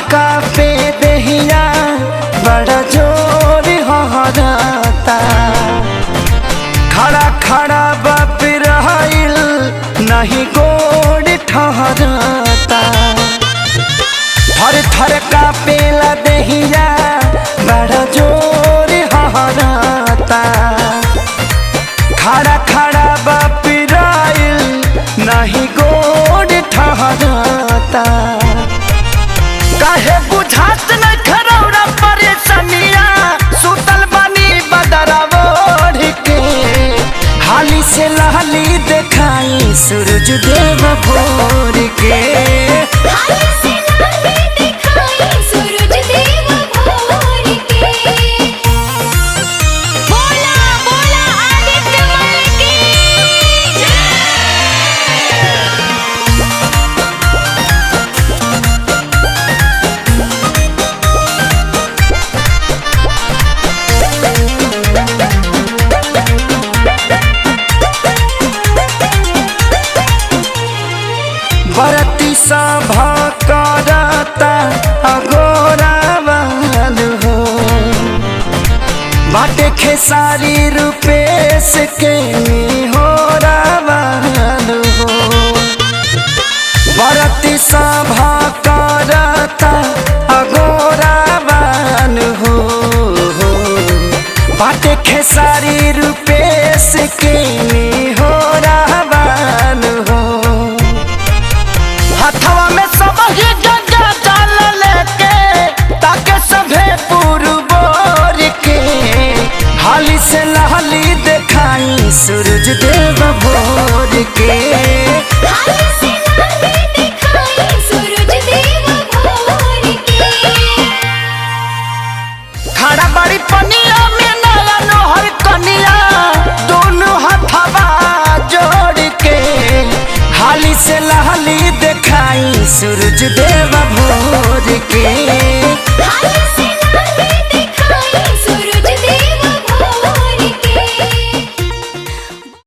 का पे दहिया बड़ा जोर हहराता। खड़ा खड़ा बाप रहिल नहीं गोड़ ठहराता। थर थर का पेला दहिया बड़ा जोर हहराता। खड़ा खड़ा बाप रहिल नहीं गोड़ ठहराता। काहे बुझात न खरौरा परेशानिया सुतल बनी बदरवा ओढ़ के। हाली से लहली देखाई सूरज देव भोर के। हाली से लहली देखाई सूरज देव भोर के। बोला बोला आदित्य मल की जय। बरती सभा करता अगोरा वाल हो। बाटे खेसारी रूपेश के हो रावाल हो। बरती सभा करता अगोरा वाल हो। बाटे खेसारी रूपेश के हो रावाल हो। हथवा में सब ही गंगा जल लेके ताके सभे पुरबोर के। हाली से लहली देखाई सूरज देव भोर के। हाली से लहली देखाई सूरज देव भोर के। खड़ा बड़ी पनिया में नया नोहर कनिया दोनों हथवा जोड़ के। हाली से लहली देखाई सूरज देव भोर के।